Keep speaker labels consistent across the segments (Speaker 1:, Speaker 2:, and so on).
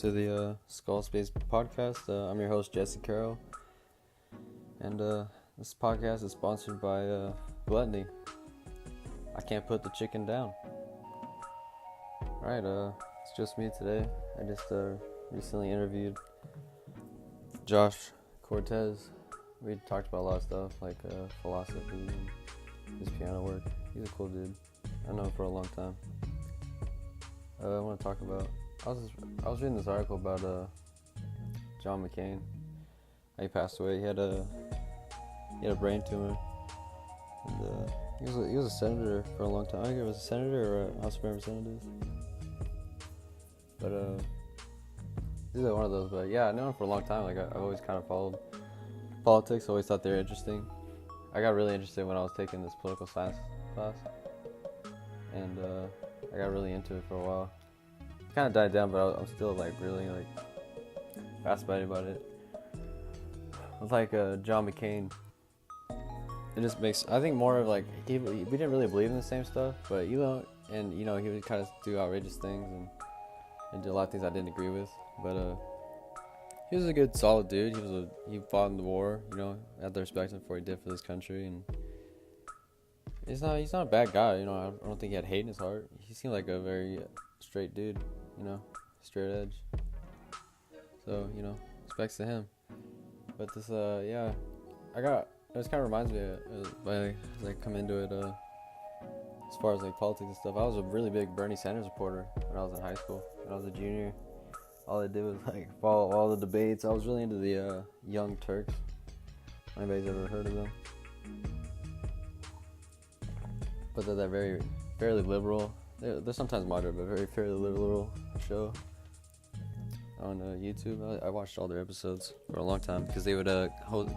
Speaker 1: to the Skull Space podcast. I'm your host, Jesse Carroll, and this podcast is sponsored by Gluttony. I can't put the chicken down. Alright, it's just me today. I just recently interviewed Josh Cortez. We talked about a lot of stuff, like philosophy and his piano work. He's a cool dude. I know him for a long time. I want to talk about... I was reading this article about John McCain. He passed away. He had a brain tumor, and he was a senator for a long time. I think he was a senator or a House of Representatives. But he's like one of those. But yeah, I know him for a long time. Like I've always kind of followed politics. Always thought they were interesting. I got really interested when I was taking this political science class, and I got really into it for a while. Kind of died down, but I'm still like really like fascinated about it. With like John McCain, it just makes, I think, more of like we didn't really believe in the same stuff, but he would kind of do outrageous things and do a lot of things I didn't agree with. But he was a good, solid dude. He fought in the war. I had to respect him for what he did for this country, and he's not a bad guy. I don't think he had hate in his heart. He seemed like a very straight dude. Straight edge. So, respects to him. But this, it just kind of reminds me as I come into it, as far as like politics and stuff. I was a really big Bernie Sanders supporter when I was in high school. When I was a junior, all I did was like follow all the debates. I was really into the Young Turks. If anybody's ever heard of them? But they're very, fairly liberal. They're sometimes moderate, but very fairly liberal show on YouTube. I watched all their episodes for a long time because they would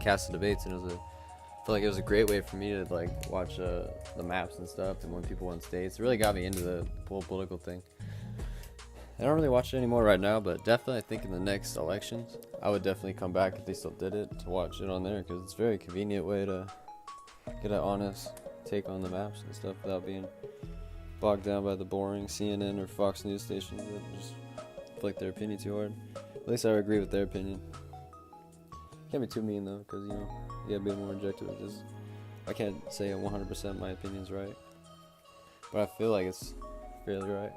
Speaker 1: cast the debates, and I feel like it was a great way for me to like watch the maps and stuff, and when people won states. It really got me into the whole political thing. I don't really watch it anymore right now, but definitely I think in the next elections I would definitely come back if they still did it to watch it on there, because it's a very convenient way to get an honest take on the maps and stuff without being bogged down by the boring CNN or Fox News stations that just flick their opinion too hard. At least I agree with their opinion. Can't be too mean though, because you gotta be more objective. I can't say 100% my opinion's right, but I feel like it's fairly right.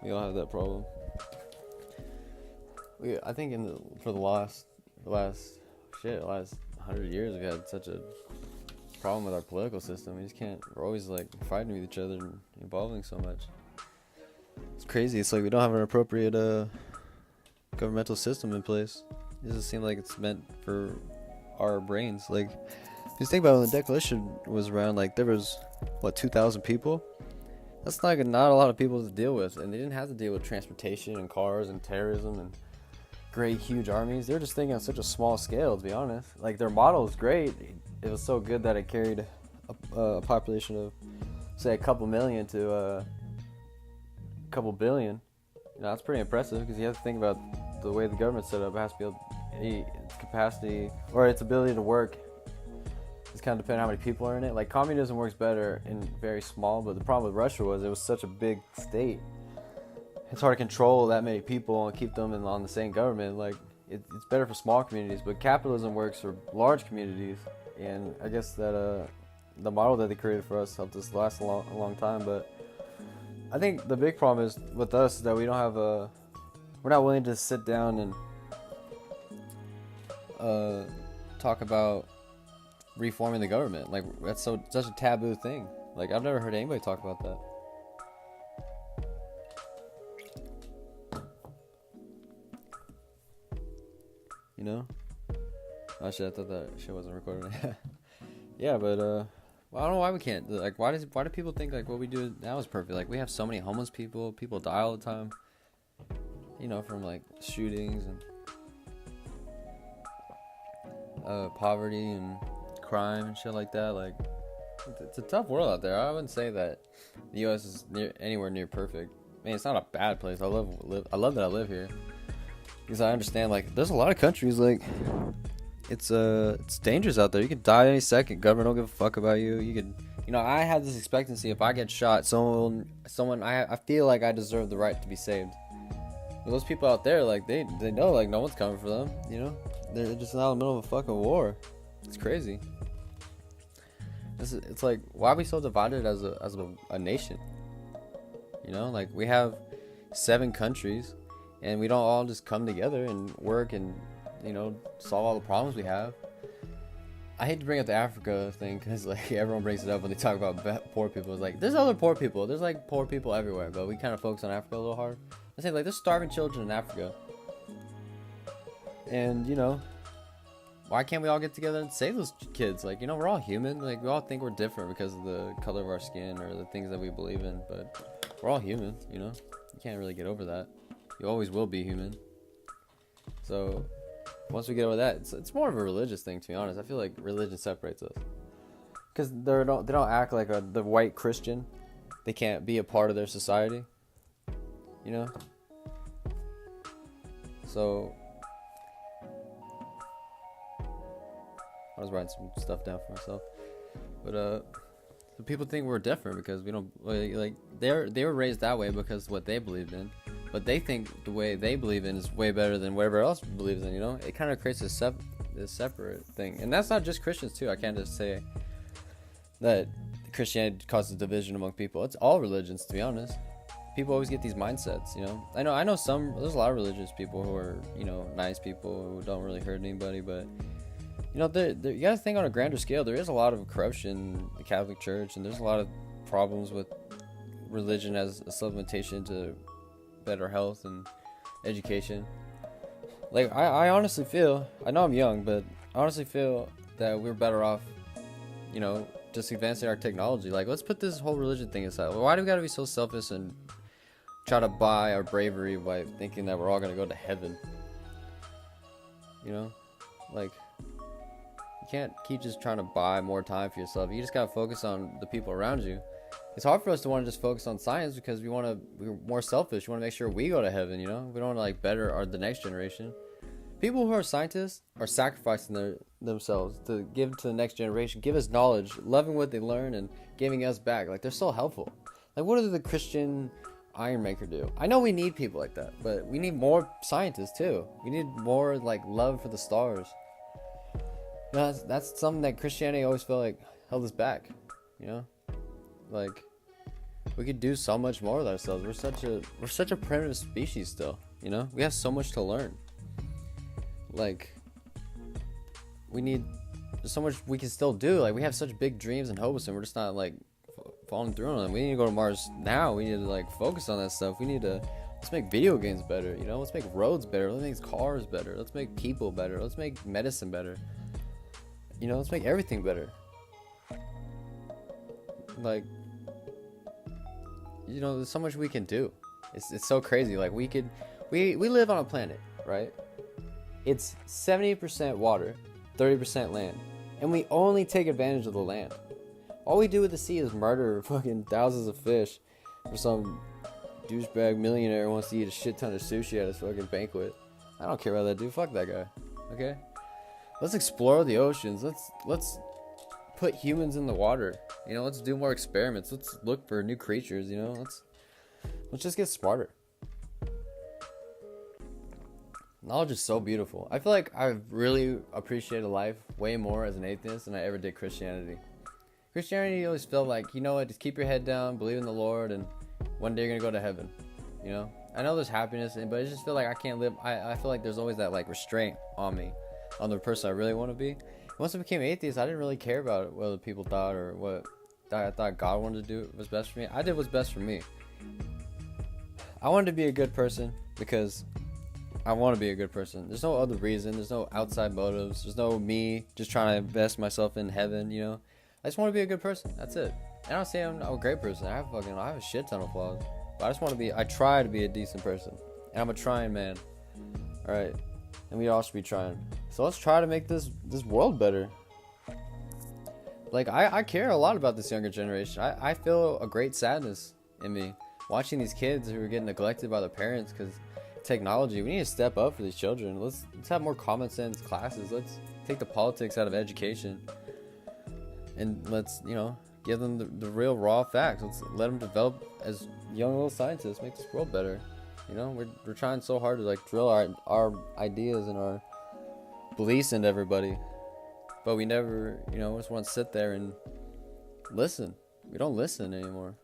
Speaker 1: We all have that problem. I think for the last 100 years we've had such a problem with our political system. We're always like fighting with each other and evolving so much. It's crazy. It's like we don't have an appropriate governmental system in place. It doesn't seem like it's meant for our brains. Like, just think about when the Declaration was around, like there was 2,000 people. That's not a lot of people to deal with, and they didn't have to deal with transportation and cars and terrorism and great huge armies. They were just thinking on such a small scale, to be honest. Like, their model was great. It was so good that it carried a population of, say, a couple million to a couple billion. That's pretty impressive, because you have to think about the way the government's set up. It has to be able, its capacity or its ability to work. It's kind of depending on how many people are in it. Like, communism works better in very small, but the problem with Russia was it was such a big state. It's hard to control that many people and keep them on the same government. Like, it's better for small communities, but capitalism works for large communities. And I guess that the model that they created for us helped us last a long time. But I think the big problem is with us that we don't have we're not willing to sit down and talk about reforming the government. Like, that's such a taboo thing. Like, I've never heard anybody talk about that. Oh shit, I thought that shit wasn't recorded. Yeah, but well, I don't know why we can't. Like, why do people think like what we do now is perfect? Like, we have so many homeless people die all the time, from like shootings and poverty and crime and shit like that. Like, it's a tough world out there. I wouldn't say that the U.S. is anywhere near perfect. I mean, it's not a bad place. I love that I live here, because I understand, like, there's a lot of countries, like, it's dangerous out there. You could die any second. Government don't give a fuck about you. You could, You know, I have this expectancy, if I get shot, I feel like I deserve the right to be saved. But those people out there, like, they know, like, no one's coming for them, you know? They're just not in the middle of a fucking war. It's crazy. It's like, why are we so divided as a nation? You know, like, we have 7 countries, and we don't all just come together and work and, you know, solve all the problems we have. I hate to bring up the Africa thing, because, like, everyone brings it up when they talk about poor people. It's like, there's other poor people. There's, like, poor people everywhere, but we kind of focus on Africa a little hard. I say, like, there's starving children in Africa. And, you know, why can't we all get together and save those kids? Like, you know, we're all human. Like, we all think we're different because of the color of our skin or the things that we believe in, but we're all human, you know? You can't really get over that. You always will be human. So, once we get over that, it's more of a religious thing, to be honest. I feel like religion separates us. Because they don't act like the white Christian. They can't be a part of their society. You know? So, I was writing some stuff down for myself, but people think we're different because we don't, like, they were raised that way because what they believed in, but they think the way they believe in is way better than whatever else believes in. You know, it kind of creates this separate thing, and that's not just Christians too. I can't just say that Christianity causes division among people. It's all religions, to be honest. People always get these mindsets, you know. I know there's a lot of religious people who are, you know, nice people who don't really hurt anybody, but you know, you gotta think on a grander scale. There is a lot of corruption in the Catholic Church, and there's a lot of problems with religion as a supplementation to better health and education. Like, I honestly feel, I know I'm young, but I honestly feel that we're better off, you know, just advancing our technology. Like, let's put this whole religion thing aside. Why do we gotta be so selfish and try to buy our bravery by thinking that we're all gonna go to heaven? You know, like, you can't keep just trying to buy more time for yourself. You just gotta focus on the people around you. It's hard for us to want to just focus on science because we're more selfish. We want to make sure we go to heaven, you know? We don't want to, like, better the next generation. People who are scientists are sacrificing themselves to give to the next generation, give us knowledge, loving what they learn and giving us back. Like, they're so helpful. Like, what did the Christian Iron Maker do? I know we need people like that, but we need more scientists too. We need more, like, love for the stars. You know, that's something that Christianity always felt like held us back, you know? Like, we could do so much more with ourselves. We're such a primitive species still, you know? We have so much to learn. Like, there's so much we can still do. Like, we have such big dreams and hopes, and we're just not, like, following through on them. We need to go to Mars now. We need to, like, focus on that stuff. Let's make video games better, you know? Let's make roads better. Let's make cars better. Let's make people better. Let's make medicine better. You know, let's make everything better. Like, you know, there's so much we can do. It's so crazy. Like, we live on a planet, right? It's 70% water, 30% land, and we only take advantage of the land. All we do with the sea is murder fucking thousands of fish for some douchebag millionaire who wants to eat a shit ton of sushi at his fucking banquet. I don't care about that dude. Fuck that guy. Okay? Let's explore the oceans. Let's put humans in the water. You know, let's do more experiments. Let's look for new creatures, you know? Let's just get smarter. Knowledge is so beautiful. I feel like I've really appreciated life way more as an atheist than I ever did Christianity. Christianity always felt like, you know what, just keep your head down, believe in the Lord, and one day you're gonna go to heaven. You know? I know there's happiness, but I just feel like I can't live. I feel like there's always that, like, restraint on me, on the person I really want to be. Once I became atheist, I didn't really care about what other people thought or what I thought God wanted to do was best for me. I did what's best for me. I wanted to be a good person because I want to be a good person. There's no other reason. There's no outside motives. There's no me just trying to invest myself in heaven, you know? I just want to be a good person. That's it. And I don't say I'm a great person. I have a shit ton of flaws. But I try to be a decent person. And I'm a trying man. Alright? And we all should be trying. So let's try to make this world better. Like, I care a lot about this younger generation. I feel a great sadness in me watching these kids who are getting neglected by their parents because technology. We need to step up for these children. Let's have more common sense classes. Let's take the politics out of education. And let's, you know, give them the real raw facts. Let's let them develop as young little scientists, make this world better. You know, we're trying so hard to like drill our ideas and our beliefs into everybody, but we never, you know, just want to sit there and listen. We don't listen anymore.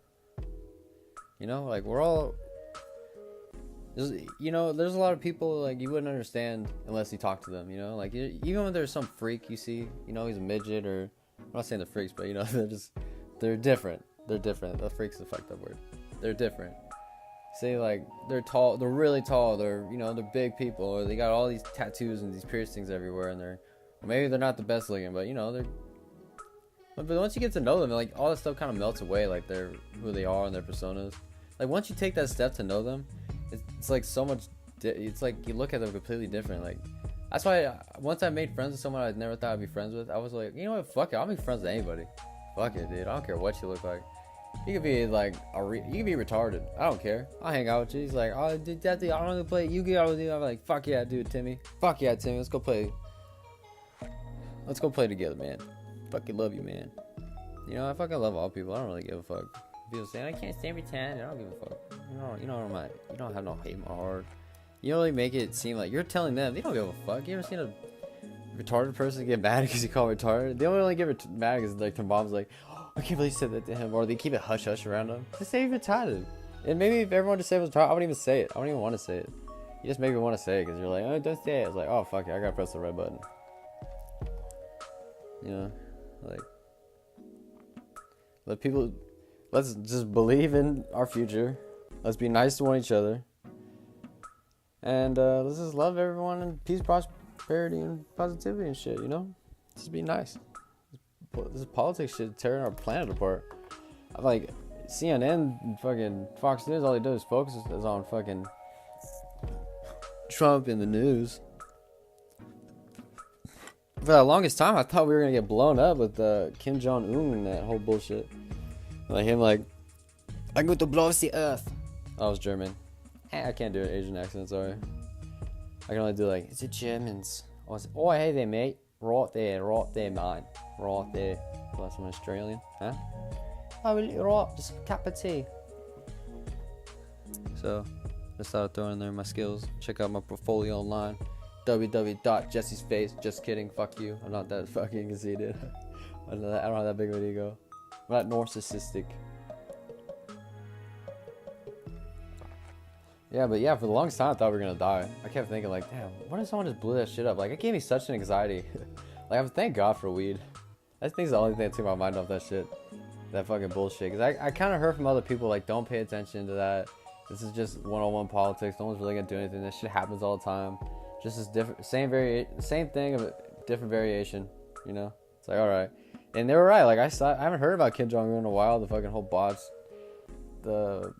Speaker 1: You know, like we're all, you know, there's a lot of people like you wouldn't understand unless you talk to them. You know, like even when there's some freak you see, you know, he's a midget, or I'm not saying they're freaks, but you know, they're different. They're different. The freak's a fucked up word. They're different. Say like they're tall, they're really tall, they're, you know, they're big people, or they got all these tattoos and these piercings everywhere, and maybe they're not the best looking, but you know, but once you get to know them, like all that stuff kind of melts away, like they're who they are and their personas. Like once you take that step to know them, it's like so much. It's like you look at them completely different. Like that's why once I made friends with someone I never thought I'd be friends with, I was like, you know what, fuck it, I'll be friends with anybody. Fuck it, dude. I don't care what you look like. You could be like you could be retarded. I don't care. I'll hang out with you. He's like, oh, dude, I don't want to play. You get out with you. I'm like, fuck yeah, dude, Timmy. Fuck yeah, Timmy. Let's go play. Let's go play together, man. Fucking love you, man. You know, I fucking love all people. I don't really give a fuck. People say I can't stand pretend. I don't give a fuck. You don't have no hate in my heart. You don't really make it seem like you're telling them they don't give a fuck. You ever seen a retarded person get mad because you call retarded? They only get mad because like their mom's like, oh, I can't believe you said that to him, or they keep it hush hush around him. Just say you're retarded. And maybe if everyone just said it was retarded, I wouldn't even say it. I don't even want to say it. You just make me want to say it because you're like, oh, don't say it. It's like, oh fuck it, I gotta press the red button. You know, like let's just believe in our future. Let's be nice to one each other. And let's just love everyone in peace, prosperity, and positivity and shit, you know? Just be nice. This politics shit tearing our planet apart. I'm like, CNN and fucking Fox News, all they do is focus is on fucking Trump in the news. For the longest time, I thought we were gonna get blown up with Kim Jong-un and that whole bullshit. Like him, like, I'm going to blow up the earth. I was German. I can't do an Asian accent, sorry. I can only do like, it's the Germans. Oh, hey there, mate. Right there, mate. Right there. That's an Australian, huh? Oh, right, just a cup of tea. So, just started throwing in there my skills. Check out my portfolio online. www.jessysface. Just kidding, fuck you. I'm not that fucking conceited. I don't have that big of an ego. I'm not narcissistic. Yeah, but yeah, for the longest time I thought we were gonna die. I kept thinking like, damn, what if someone just blew that shit up? Like, it gave me such an anxiety. Like, thank God for weed. I think it's the only thing that took my mind off that shit. That fucking bullshit. Because I kind of heard from other people, like, don't pay attention to that. This is just one-on-one politics. No one's really gonna do anything. This shit happens all the time. Just as different, same thing of a different variation, you know? It's like, alright. And they were right. Like, I haven't heard about Kim Jong-un in a while. The fucking whole bots. The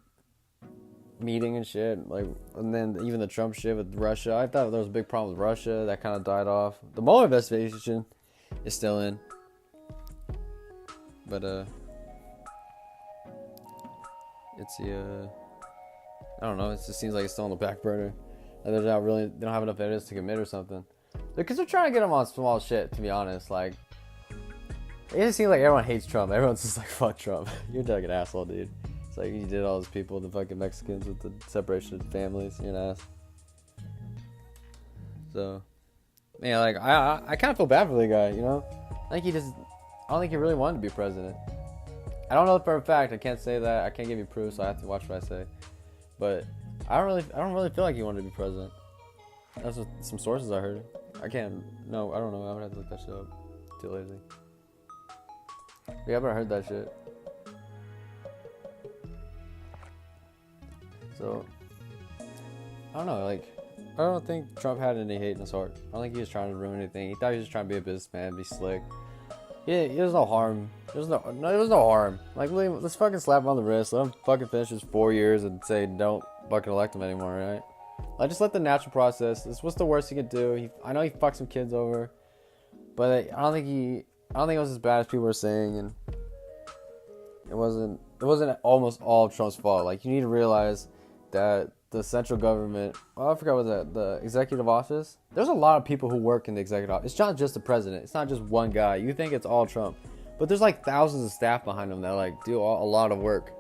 Speaker 1: meeting and shit, like, and then even the Trump shit with Russia. I thought there was a big problem with Russia. That kind of died off. The Mueller investigation is still in, but it's the I don't know. It just seems like it's still on the back burner. Like they don't have enough evidence to commit or something. Because they're trying to get him on small shit. To be honest, like, it just seems like everyone hates Trump. Everyone's just like, fuck Trump. You're like an asshole, dude. Like, you did all those people, the fucking Mexicans with the separation of families, you're an ass. So, man, like, I kind of feel bad for the guy, you know? I don't think he really wanted to be president. I don't know for a fact, I can't say that, I can't give you proof, so I have to watch what I say. But, I don't really feel like he wanted to be president. That's what some sources I heard. I don't know, I would have to look that shit up. Too lazy. Yeah, but I heard that shit. So, I don't know, like, I don't think Trump had any hate in his heart. I don't think he was trying to ruin anything. He thought he was just trying to be a businessman, be slick. Yeah, there was no harm. There was no harm. Like, let's fucking slap him on the wrist, let him fucking finish his 4 years and say don't fucking elect him anymore, right? Like, just let the natural process. What's the worst he could do? I know he fucked some kids over, but I don't think it was as bad as people were saying, and it wasn't almost all Trump's fault. Like, you need to realize that the central government, I forgot what the executive office, there's a lot of people who work in the executive office. It's not just the president. It's not just one guy. You think it's all Trump. But there's like thousands of staff behind him that like do a lot of work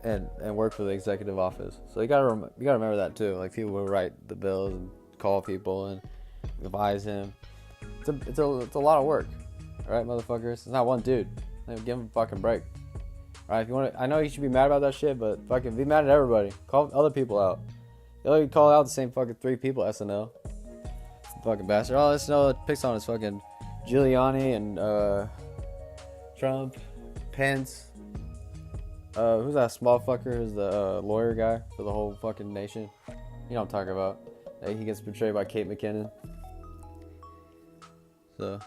Speaker 1: and work for the executive office. So you gotta remember that too. Like people will write the bills and call people and advise him. It's a lot of work. All right, motherfuckers. It's not one dude. Give him a fucking break. All right, if you want to, I know you should be mad about that shit, but fucking be mad at everybody. Call other people out. You only call out the same fucking 3 people. SNL. Fucking bastard. Oh, SNL picks on his fucking Giuliani and Trump, Pence. Who's that small fucker? Who's the lawyer guy for the whole fucking nation? You know what I'm talking about. He gets portrayed by Kate McKinnon. So,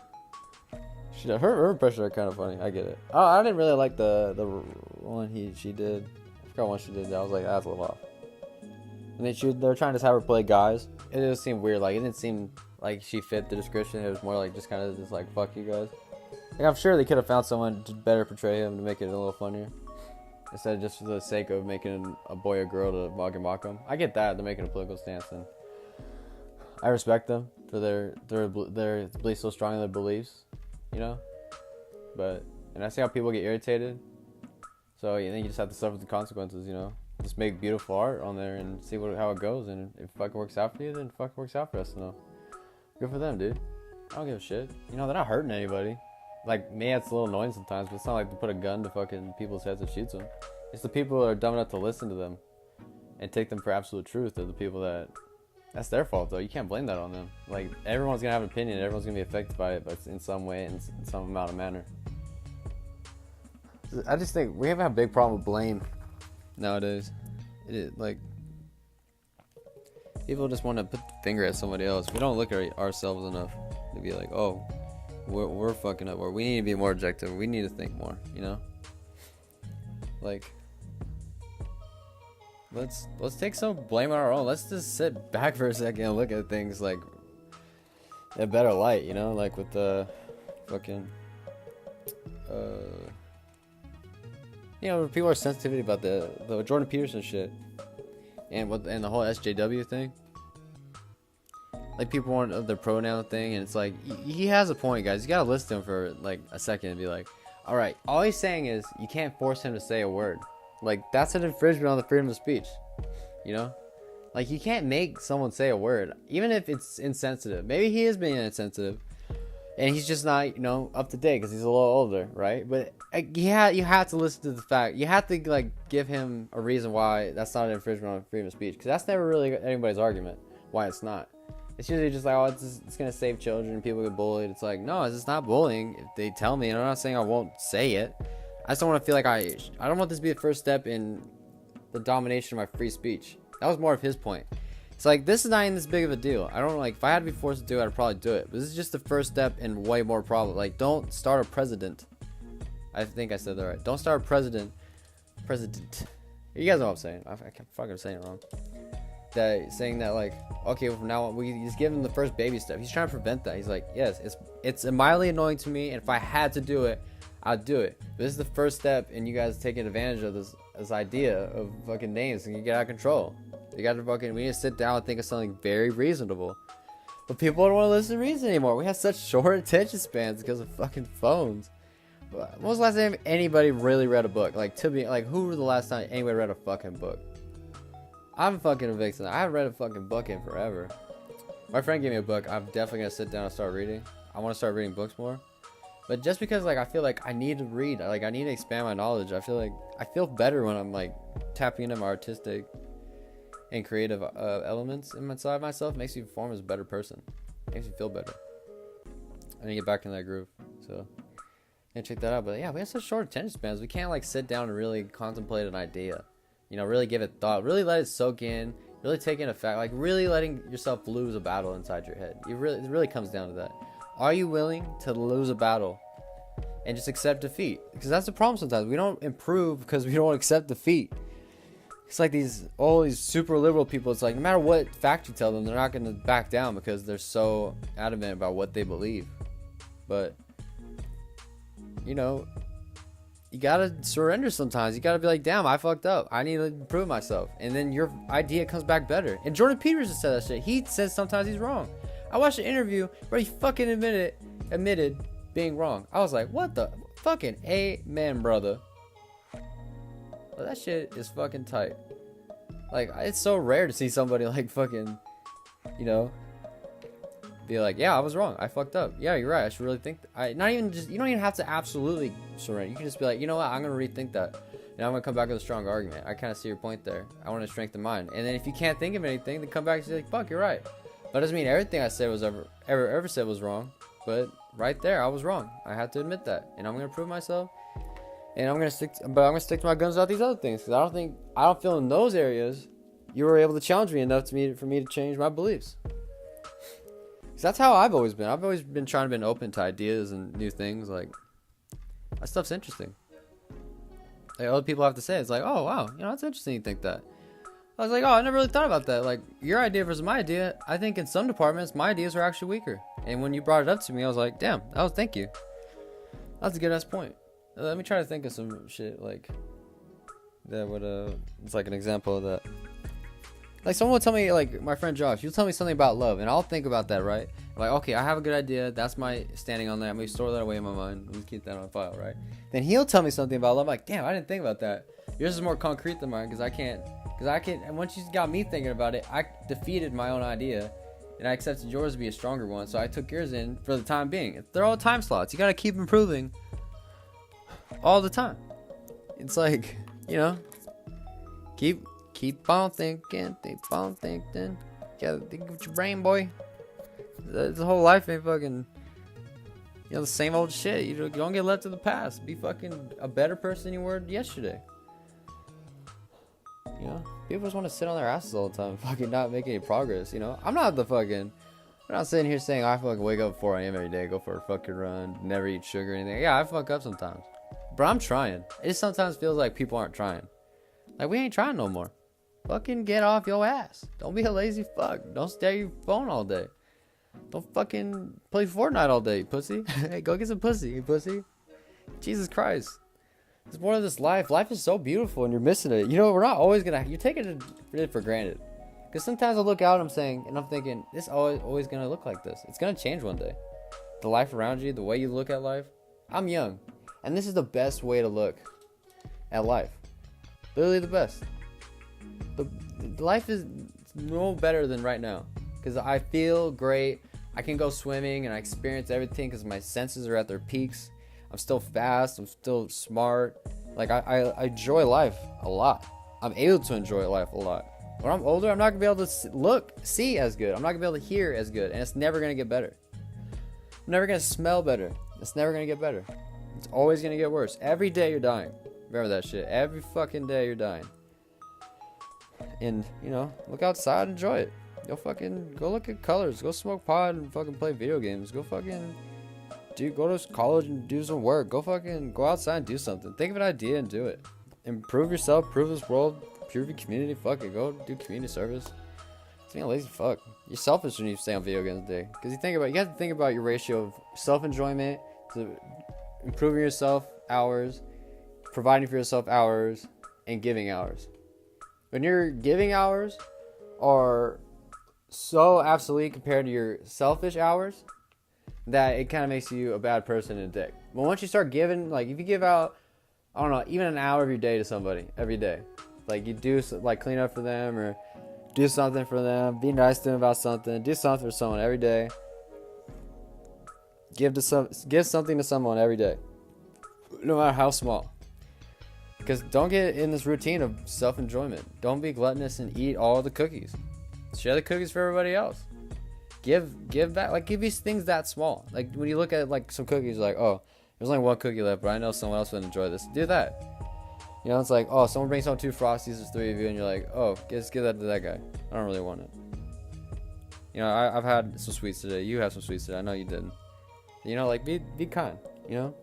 Speaker 1: her impressions are kind of funny. I get it. Oh, I didn't really like the one she did. I forgot one she did. I was like, that's a little off. And then they're trying to have her play guys. It just seemed weird. Like it didn't seem like she fit the description. It was more like just kind of just like fuck you guys. Like I'm sure they could have found someone to better portray him to make it a little funnier. Instead of just for the sake of making a boy or girl to mock him. I get that they're making a political stance, and I respect them for their beliefs so strong in their beliefs, you know. And I see how people get irritated. So then you just have to suffer the consequences, you know. Just make beautiful art on there and see how it goes. And if it fucking works out for you, then it fucking works out for us. No, good for them, dude. I don't give a shit. You know, they're not hurting anybody. Like, me, it's a little annoying sometimes, but it's not like they put a gun to fucking people's heads and shoots them. It's the people that are dumb enough to listen to them and take them for absolute truth. They're the people that's their fault, though. You can't blame that on them. Like, everyone's gonna have an opinion. Everyone's gonna be affected by it, but in some way, in some amount of manner. I just think we have a big problem with blame nowadays. Like, people just want to put the finger at somebody else. We don't look at ourselves enough to be like, oh, we're fucking up, or we need to be more objective. We need to think more, you know? Like, let's take some blame on our own. Let's just sit back for a second and look at things like in a better light, you know? Like with the fucking you know, people are sensitivity about the Jordan Peterson shit and the whole SJW thing. Like, people want their pronoun thing, and it's like, he has a point, guys. You gotta listen to him for like a second and be like, all right, all he's saying is you can't force him to say a word. Like, that's an infringement on the freedom of speech, you know? Like, you can't make someone say a word, even if it's insensitive. Maybe he is being insensitive, and he's just not, you know, up to date because he's a little older, right? But you have to listen to the fact. You have to, like, give him a reason why that's not an infringement on freedom of speech, because that's never really anybody's argument why it's not. It's usually just like, oh, it's going to save children, people get bullied. It's like, no, it's not bullying if they tell me, and I'm not saying I won't say it. I just don't want to feel like I don't want this to be the first step in the domination of my free speech. That was more of his point. It's like, this is not even this big of a deal. I don't, like, if I had to be forced to do it, I'd probably do it. But this is just the first step in way more problem. Like, don't start a president. I think I said that right. Don't start a president. You guys know what I'm saying. I kept fucking saying it wrong. Saying that, like, okay, well, from now on, we just give him the first baby step. He's trying to prevent that. He's like, yes, it's mildly annoying to me, and if I had to do it, I'd do it. But this is the first step, and you guys taking advantage of this idea of fucking names, and you get out of control. We need to sit down and think of something very reasonable. But people don't want to listen to reason anymore. We have such short attention spans because of fucking phones. When was the last time anybody really read a book? Like, to be like, who was the last time anybody read a fucking book? I'm fucking a vixen. I haven't read a fucking book in forever. My friend gave me a book. I'm definitely gonna sit down and start reading. I want to start reading books more. But just because, like, I feel like I need to read, like, I need to expand my knowledge. I feel better when I'm, like, tapping into my artistic and creative elements inside myself. It makes me form as a better person. It makes me feel better. I need to get back in that groove. So, check that out. But yeah, we have such short attention spans. We can't, like, sit down and really contemplate an idea. You know, really give it thought, really let it soak in, really take in effect, like really letting yourself lose a battle inside your head. It really comes down to that. Are you willing to lose a battle and just accept defeat? Because that's the problem sometimes. We don't improve because we don't accept defeat. It's like all these super liberal people. It's like no matter what fact you tell them, they're not going to back down because they're so adamant about what they believe. But, you know, you gotta surrender sometimes. You gotta be like, damn, I fucked up. I need to improve myself. And then your idea comes back better. And Jordan Peterson said that shit. He says sometimes he's wrong. I watched an interview where he fucking admitted being wrong. I was like, what the fucking amen, brother. Well, that shit is fucking tight. Like, it's so rare to see somebody like fucking, you know, be like, yeah, I was wrong. I fucked up. Yeah, you're right. I should really think. Not even just, you don't even have to absolutely surrender. You can just be like, you know what? I'm going to rethink that. And I'm going to come back with a strong argument. I kind of see your point there. I want to strengthen mine. And then if you can't think of anything, then come back and say, like, fuck, you're right. That doesn't mean everything I said was ever said was wrong. But right there, I was wrong. I have to admit that. And I'm going to prove myself. And I'm going to stick to my guns about these other things. Because I don't feel in those areas you were able to challenge me enough for me to change my beliefs. Because that's how I've always been. I've always been trying to be open to ideas and new things. Like, that stuff's interesting. Like, other people have to say, it's like, oh, wow, you know, that's interesting you think that. I was like, oh, I never really thought about that. Like, your idea versus my idea, I think in some departments, my ideas were actually weaker. And when you brought it up to me, I was like, damn, thank you. That's a good ass point. Let me try to think of some shit, like, that would, it's like an example of that. Like, someone would tell me, like, my friend Josh, he'll tell me something about love, and I'll think about that, right? Like, okay, I have a good idea. That's my standing on that. I'm going to store that away in my mind. Let me keep that on file, right? Then he'll tell me something about love. I'm like, damn, I didn't think about that. Yours is more concrete than mine, because I can, and once you got me thinking about it, I defeated my own idea, and I accepted yours to be a stronger one, so I took yours in for the time being. They're all time slots. You got to keep improving all the time. It's like, you know, keep on thinking, You gotta think with your brain, boy. The whole life ain't fucking, you know, the same old shit. You don't get left to the past. Be fucking a better person than you were yesterday. You know, people just want to sit on their asses all the time, fucking not make any progress. You know, I'm not sitting here saying I fucking wake up at 4 a.m. every day, go for a fucking run, never eat sugar or anything. Yeah, I fuck up sometimes, but I'm trying. It just sometimes feels like people aren't trying. Like, we ain't trying no more. Fucking get off your ass. Don't be a lazy fuck. Don't stare at your phone all day. Don't fucking play Fortnite all day, pussy. Hey, go get some pussy, you pussy. Jesus Christ. It's more of this life. Life is so beautiful and you're missing it. You know, we're not always gonna, you're taking it for granted. Because sometimes I look out and I'm thinking, this is always gonna look like this. It's gonna change one day. The life around you, the way you look at life. I'm young. And this is the best way to look at life. Literally the best. The life is no better than right now. Because I feel great. I can go swimming and I experience everything because my senses are at their peaks. I'm still fast. I'm still smart. Like, I enjoy life a lot. I'm able to enjoy life a lot. When I'm older, I'm not going to be able to see as good. I'm not going to be able to hear as good. And it's never going to get better. I'm never going to smell better. It's never going to get better. It's always going to get worse. Every day you're dying. Remember that shit. Every fucking day you're dying. And, you know, look outside, enjoy it. Go look at colors. Go smoke pot and fucking play video games. Go to college and do some work. Go outside and do something. Think of an idea and do it. Improve yourself, prove this world, prove your community. Fuck it. Go do community service. It's being a lazy fuck. You're selfish when you stay on video games all day. Because you have to think about your ratio of self-enjoyment to improving yourself hours, providing for yourself hours, and giving hours. When your giving hours are so obsolete compared to your selfish hours that it kind of makes you a bad person and a dick. But once you start giving, like, if you give out, I don't know, even an hour of your day to somebody every day, like, you do, like, clean up for them or do something for them, be nice to them about something, do something for someone every day. Give something to someone every day, no matter how small. Because don't get in this routine of self-enjoyment. Don't be gluttonous and eat all the cookies. Share the cookies for everybody else. Give back. Like, give these things that small. Like, when you look at, like, some cookies, like, oh, there's only one cookie left, but I know someone else would enjoy this. Do that. You know, it's like, oh, someone brings home 2 Frosties, there's 3 of you, and you're like, oh, just give that to that guy. I don't really want it. You know, I've had some sweets today. You have some sweets today. I know you didn't. You know, like, be kind. You know,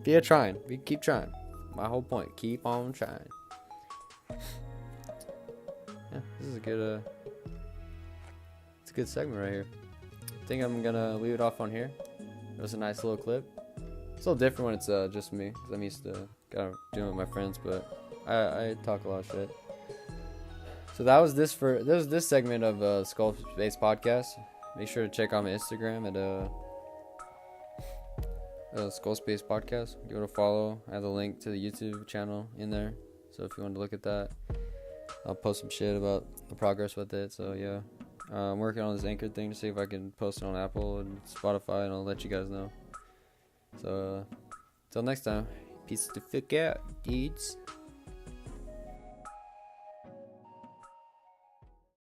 Speaker 1: keep trying. My whole point. Keep on trying. Yeah, this is a good it's a good segment right here. I think I'm gonna leave it off on here. It was a nice little clip. It's a little different when it's just me, because I'm used to kind of doing it with my friends, but I talk a lot of shit. So that was this segment of Skull Space Podcast. Make sure to check out my Instagram at Skull Space Podcast. Give it a follow. I have the link to the YouTube channel in there. So if you want to look at that, I'll post some shit about the progress with it. So yeah, I'm working on this Anchor thing to see if I can post it on Apple and Spotify, and I'll let you guys know. So till next time, peace the fuck out, dudes.